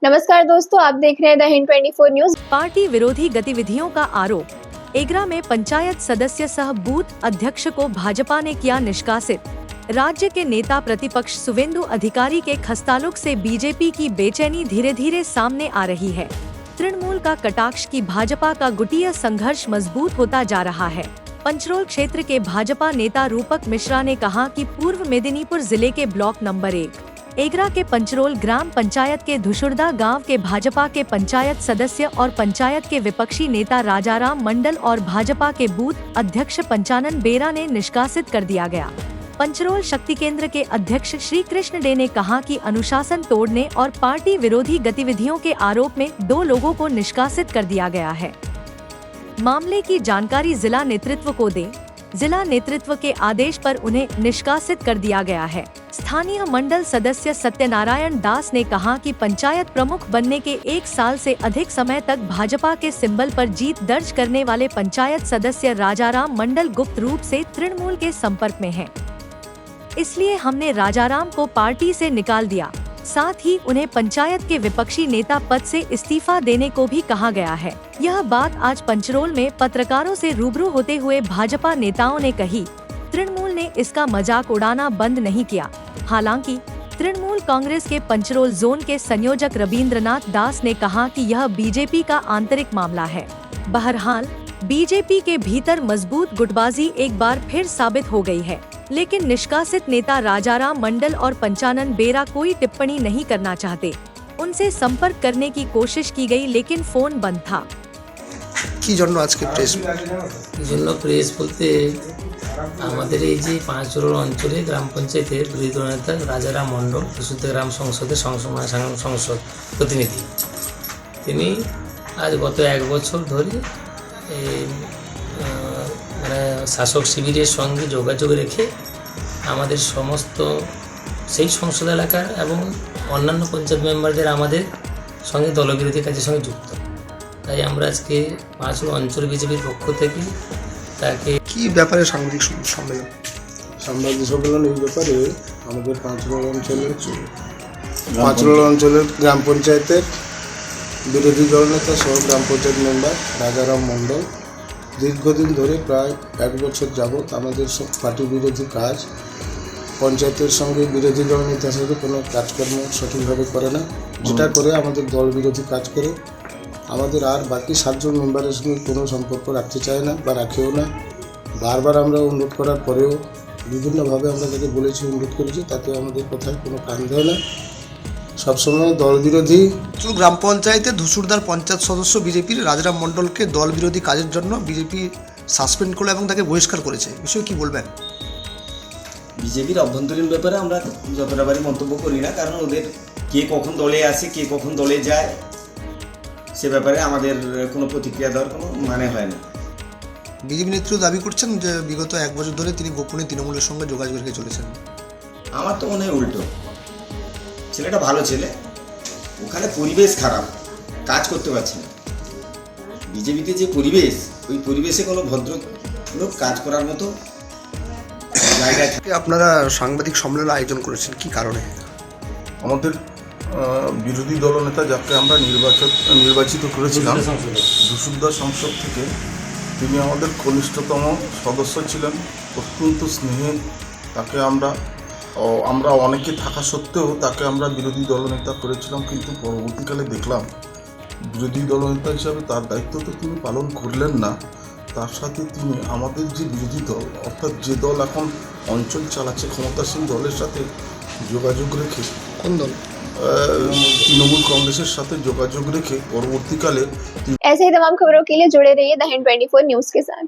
नमस्कार दोस्तों, आप देख रहे हैं द हिंद 24 न्यूज। पार्टी विरोधी गतिविधियों का आरोप। एगरा में पंचायत सदस्य सह बूथ अध्यक्ष को भाजपा ने किया निष्कासित। राज्य के नेता प्रतिपक्ष सुवेंदु अधिकारी के खस्तालुक से बीजेपी की बेचैनी धीरे धीरे सामने आ रही है। तृणमूल का कटाक्ष की भाजपा का गुटिया संघर्ष मजबूत होता जा रहा है। पंचरोल क्षेत्र के भाजपा नेता रूपक मिश्रा ने कहा कि पूर्व मेदिनीपुर जिले के ब्लॉक नंबर 1 एगरा के पंचरोल ग्राम पंचायत के धुसुरदा गांव के भाजपा के पंचायत सदस्य और पंचायत के विपक्षी नेता राजाराम मंडल और भाजपा के बूथ अध्यक्ष पंचानन बेरा ने निष्कासित कर दिया गया। पंचरोल शक्ति केंद्र के अध्यक्ष श्री कृष्ण डे ने कहा कि अनुशासन तोड़ने और पार्टी विरोधी गतिविधियों के आरोप में 2 लोगों को निष्कासित कर दिया गया है। मामले की जानकारी जिला नेतृत्व को दें। जिला नेतृत्व के आदेश पर उन्हें निष्कासित कर दिया गया है। स्थानीय मंडल सदस्य सत्यनारायण दास ने कहा कि पंचायत प्रमुख बनने के 1 साल से अधिक समय तक भाजपा के सिंबल पर जीत दर्ज करने वाले पंचायत सदस्य राजाराम मंडल गुप्त रूप से तृणमूल के संपर्क में हैं। इसलिए हमने राजाराम को पार्टी से निकाल दिया। साथ ही उन्हें पंचायत के विपक्षी नेता पद से इस्तीफा देने को भी कहा गया है। यह बात आज पंचरोल में पत्रकारों से रूबरू होते हुए भाजपा नेताओं ने कही। तृणमूल ने इसका मजाक उड़ाना बंद नहीं किया। हालांकि तृणमूल कांग्रेस के पंचरोल जोन के संयोजक रविंद्रनाथ दास ने कहा कि यह बीजेपी का आंतरिक मामला है। बहरहाल बीजेपी के भीतर मजबूत गुटबाजी एक बार फिर साबित हो गई है, लेकिन निष्कासित नेता राजाराम मंडल और पंचानन बेरा कोई टिप्पणी नहीं करना चाहते। उनसे संपर्क करने की कोशिश की गई, लेकिन फोन बंद था। কি জন্য আজকে প্রেস প্রেস বলতে আমাদের এই যে পাঁচরোল অঞ্চলে গ্রাম পঞ্চায়েতের বিরোধী দল নেতা রাজারাম মণ্ডল ধুসুরদা গ্রাম সংসদের সংসদ প্রতিনিধি, তিনি আজ গত 1 বছর ধরে মানে শাসক শিবিরের সঙ্গে যোগাযোগ রেখে আমাদের সমস্ত সেই সংসদ এলাকার এবং অন্যান্য পঞ্চায়েত মেম্বারদের আমাদের সঙ্গে দলবিরোধী কাজের সঙ্গে যুক্ত। তাই আমরা আজকে পাঁচরোল অঞ্চল বিজেপির পক্ষ থেকে তাকে কি ব্যাপারে সাংবাদিক সম্মেলন এই ব্যাপারে আমাদের পাঁচরোল অঞ্চলের গ্রাম পঞ্চায়েতের বিরোধী দলনেতা সহ গ্রাম পঞ্চায়েত মেম্বার রাজারাম মণ্ডল দীর্ঘদিন ধরে প্রায় 1 বছর যাবৎ আমাদের সব পার্টি বিরোধী কাজ, পঞ্চায়েতের সঙ্গে বিরোধী দলনেতার সাথে কোনো কাজকর্ম সঠিকভাবে করে না, যেটা করে আমাদের দল বিরোধী কাজ করে। আমাদের আর বাকি 7 জন মেম্বারের সঙ্গে কোনো সম্পর্ক রাখতে চায় না বা রাখেও না। বারবার আমরা অনুরোধ করার পরেও বিভিন্নভাবে আমরা তাকে বলেছি, অনুরোধ করেছি, তাতে আমাদের কথায় কোনো কান দেয় না। সবসময় দল বিরোধী। গ্রাম পঞ্চায়েতে ধুসুরদার পঞ্চায়েত সদস্য বিজেপির রাজারাম মণ্ডলকে দল বিরোধী কাজের জন্য বিজেপি সাসপেন্ড করলো এবং তাকে বহিষ্কার করেছে। বিষয়ে কি বলবেন? বিজেপির অভ্যন্তরীণ ব্যাপারে আমরা যতটাবারই মন্তব্য করি না, কারণ ওদের কে কখন দলে আসে কে কখন দলে যায় সে ব্যাপারে আমাদের কোনো প্রতিক্রিয়া দেওয়ার কোনো মানে হয় না। বিজেপি নেতৃত্ব দাবি করছেন যে বিগত 1 বছর ধরে তিনি গোপনে তৃণমূলের সঙ্গে যোগাযোগ রেখে চলেছেন। আমার তো মনে হয় উল্টো। ছেলেটা ভালো ছেলে, ওখানে পরিবেশ খারাপ, কাজ করতে পারছে না। বিজেপিতে যে পরিবেশ, ওই পরিবেশে কোনো ভদ্রলোক কাজ করার মতো জায়গায় থাকে। আপনারা সাংবাদিক সম্মেলন আয়োজন করেছেন কি কারণে? আমাদের বিরোধী দলনেতা যাকে আমরা নির্বাচিত করেছিলাম ধুসুরদা সংসদ থেকে, তিনি আমাদের কনিষ্ঠতম সদস্য ছিলেন, অত্যন্ত স্নেহে। তাকে আমরা অনেকে থাকা সত্ত্বেও তাকে আমরা বিরোধী দলনেতা করেছিলাম, কিন্তু পরবর্তীকালে দেখলাম বিরোধী দলনেতা হিসাবে তার দায়িত্ব তো তিনি পালন করলেন না, তার সাথে তিনি আমাদের যে বিরোধী দল, অর্থাৎ যে দল এখন অঞ্চল চালাচ্ছে ক্ষমতাসীন দলের সাথে যোগাযোগ রেখে, কোন দল? তৃণমূল कांग्रेस সাথে যোগাযোগ রেখে পরবর্তীকালে ऐसे ही तमाम खबरों के लिए जुड़े रहिए द हिंद 24 न्यूज के साथ।